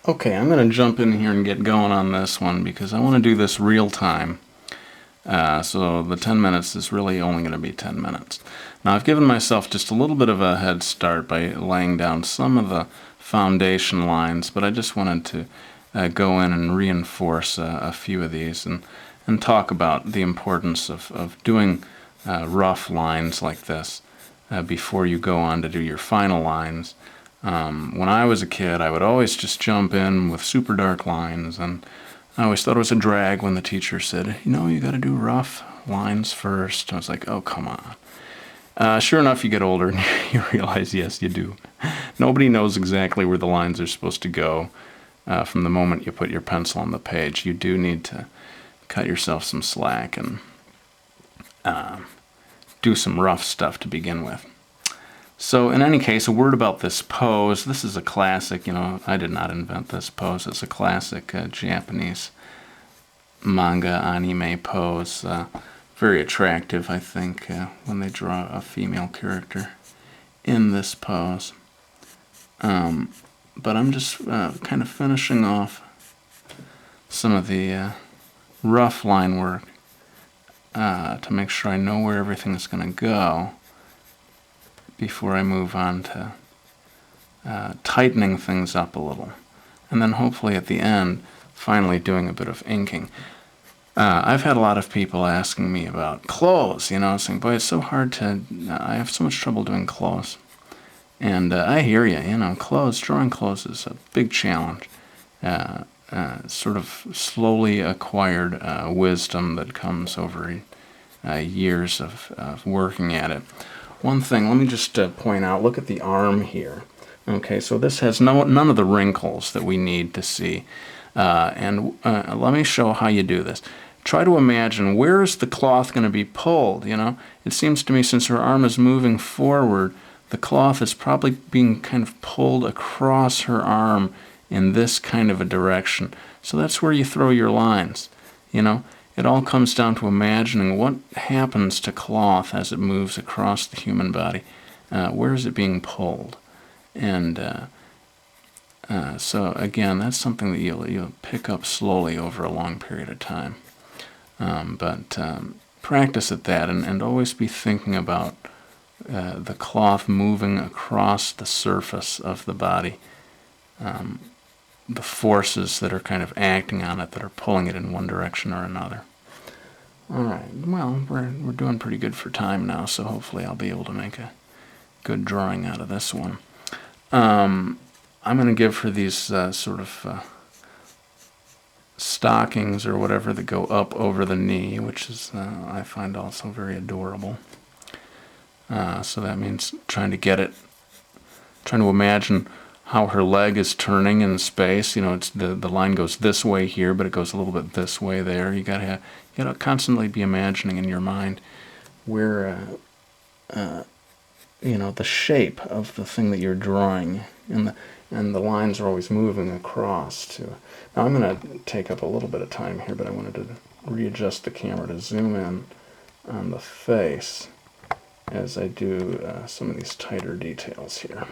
Okay, I'm going to jump in here and get going on this one because I want to do this real time. So the 10 minutes is really only going to be 10 minutes. Now I've given myself just a little bit of a head start by laying down some of the foundation lines, but I just wanted to go in and reinforce a few of these and talk about the importance of doing rough lines like this before you go on to do your final lines. When I was a kid, I would always just jump in with super dark lines, and I always thought it was a drag when the teacher said, you got to do rough lines first. I was like, oh, come on. Sure enough, you get older and you realize, yes, you do. Nobody knows exactly where the lines are supposed to go from the moment you put your pencil on the page. You do need to cut yourself some slack and do some rough stuff to begin with. So in any case, a word about this pose. This is a classic, I did not invent this pose. It's a classic Japanese manga anime pose. Very attractive, I think, when they draw a female character in this pose. But I'm just kind of finishing off some of the rough line work to make sure I know where everything is going to go before I move on to tightening things up a little. And then hopefully at the end, finally doing a bit of inking. I've had a lot of people asking me about clothes, saying, boy, it's so hard I have so much trouble doing clothes. And I hear you, drawing clothes is a big challenge. Sort of slowly acquired wisdom that comes over years of working at it. One thing, let me just point out, look at the arm here. Okay, so this has none of the wrinkles that we need to see. And let me show how you do this. Try to imagine, where is the cloth going to be pulled, It seems to me, since her arm is moving forward, the cloth is probably being kind of pulled across her arm in this kind of a direction. So that's where you throw your lines, It all comes down to imagining what happens to cloth as it moves across the human body. Where is it being pulled? And so again, that's something that you'll pick up slowly over a long period of time. But practice at that, and always be thinking about the cloth moving across the surface of the body. The forces that are kind of acting on it, that are pulling it in one direction or another. All right, well, we're doing pretty good for time now, so hopefully I'll be able to make a good drawing out of this one. I'm going to give her these sort of stockings or whatever that go up over the knee, which is, I find also very adorable. So that means trying to imagine how her leg is turning in space. It's the line goes this way here, but it goes a little bit this way there. You gotta constantly be imagining in your mind where the shape of the thing that you're drawing, and the lines are always moving across too. Now I'm going to take up a little bit of time here, but I wanted to readjust the camera to zoom in on the face as I do some of these tighter details here.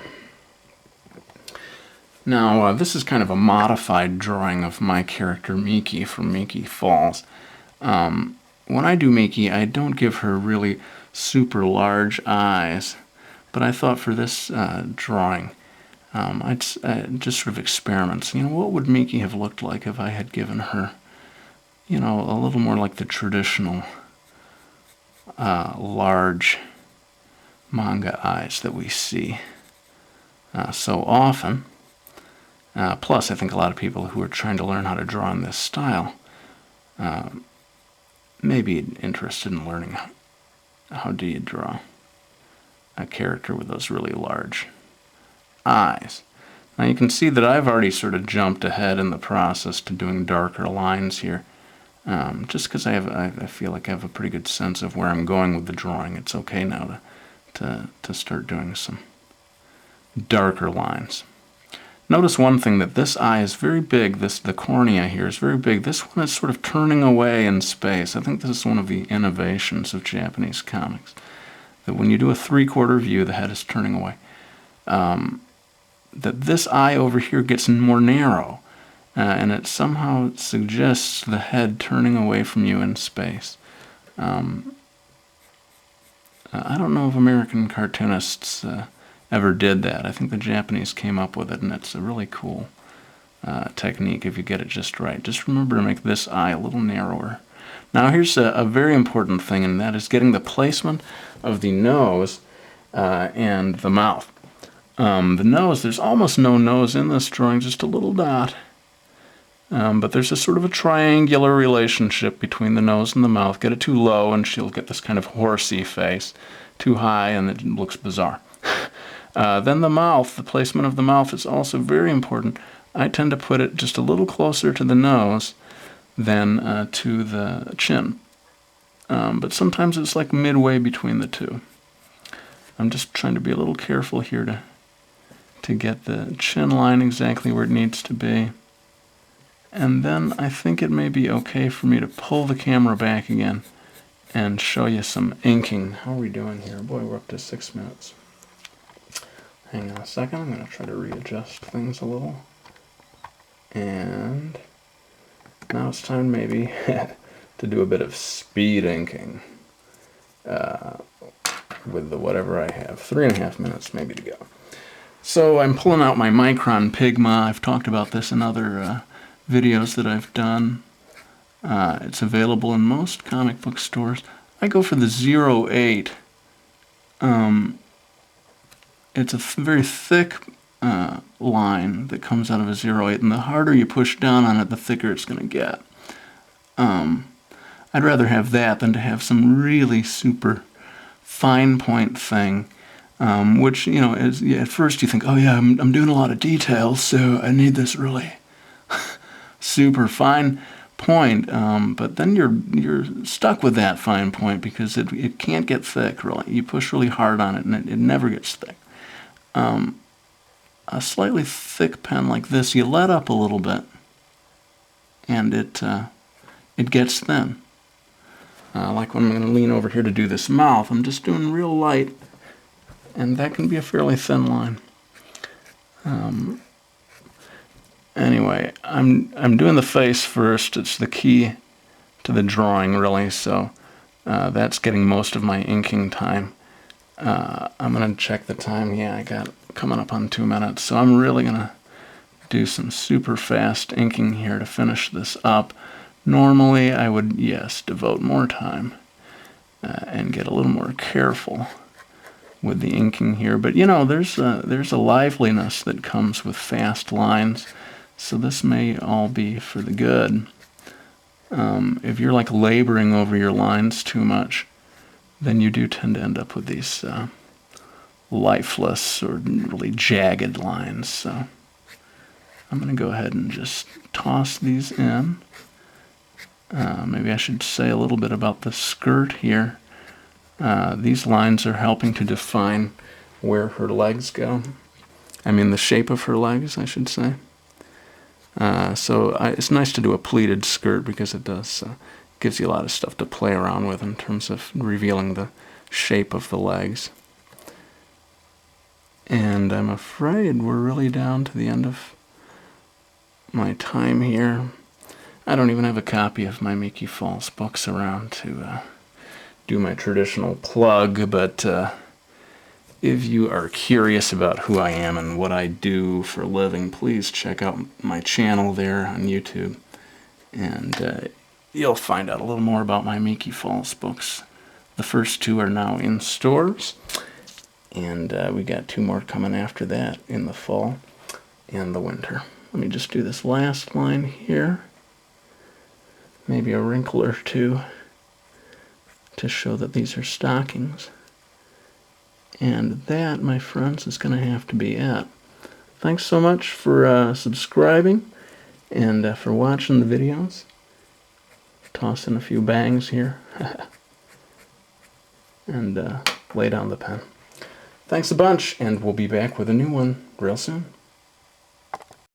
Now, this is kind of a modified drawing of my character Miki from Miki Falls. When I do Miki, I don't give her really super large eyes, but I thought for this drawing, I'd just sort of experiments. What would Miki have looked like if I had given her, a little more like the traditional large manga eyes that we see so often. Plus, I think a lot of people who are trying to learn how to draw in this style may be interested in learning how do you draw a character with those really large eyes. Now you can see that I've already sort of jumped ahead in the process to doing darker lines here, just because I feel like I have a pretty good sense of where I'm going with the drawing. It's okay now to start doing some darker lines. Notice one thing, that this eye is very big, the cornea here is very big. This one is sort of turning away in space. I think this is one of the innovations of Japanese comics, that when you do a three-quarter view, the head is turning away. That this eye over here gets more narrow. and it somehow suggests the head turning away from you in space. I don't know if American cartoonists ever did that. I think the Japanese came up with it, and it's a really cool technique if you get it just right. Just remember to make this eye a little narrower. Now here's a very important thing, and that is getting the placement of the nose and the mouth. The nose, there's almost no nose in this drawing, just a little dot. But there's a sort of a triangular relationship between the nose and the mouth. Get it too low and she'll get this kind of horsey face. Too high and it looks bizarre. Then the mouth, the placement of the mouth is also very important. I tend to put it just a little closer to the nose than to the chin. But sometimes it's like midway between the two. I'm just trying to be a little careful here to get the chin line exactly where it needs to be. And then I think it may be okay for me to pull the camera back again and show you some inking. How are we doing here? Boy, we're up to 6 minutes. Hang on a second. I'm going to try to readjust things a little. And now it's time maybe to do a bit of speed inking with the whatever I have. 3.5 minutes maybe to go. So I'm pulling out my Micron Pigma. I've talked about this in other videos that I've done. It's available in most comic book stores. I go for the 08. It's a very thick line that comes out of a 08, and the harder you push down on it, the thicker it's going to get. I'd rather have that than to have some really super fine point thing, which, you know, is, yeah, at first you think, oh yeah, I'm doing a lot of details, so I need this really super fine point, but then you're stuck with that fine point because it can't get thick, really. You push really hard on it and it never gets thick. A slightly thick pen like this, you let up a little bit and it gets thin. Like when I'm going to lean over here to do this mouth, I'm just doing real light, and that can be a fairly thin line. Anyway, I'm doing the face first. It's the key to the drawing, really, so that's getting most of my inking time. I'm going to check the time. Yeah, I got coming up on 2 minutes, so I'm really going to do some super fast inking here to finish this up. Normally, I would, yes, devote more time and get a little more careful with the inking here. But, you know, there's a liveliness that comes with fast lines. So this may all be for the good. If you're like laboring over your lines too much, then you do tend to end up with these lifeless or really jagged lines. So I'm going to go ahead and just toss these in. Maybe I should say a little bit about the skirt here. These lines are helping to define where her legs go. I mean the shape of her legs, I should say. It's nice to do a pleated skirt because it does gives you a lot of stuff to play around with in terms of revealing the shape of the legs. And I'm afraid we're really down to the end of my time here. I don't even have a copy of my Miki Falls books around to do my traditional plug, but if you are curious about who I am and what I do for a living, please check out my channel there on YouTube, and you'll find out a little more about my Miki Falls books. The first 2 are now in stores, and we got 2 more coming after that in the fall and the winter. Let me just do this last line here. Maybe a wrinkle or 2 to show that these are stockings. And that, my friends, is going to have to be it. Thanks so much for subscribing and for watching the videos. Toss in a few bangs here. And lay down the pen. Thanks a bunch, and we'll be back with a new one real soon.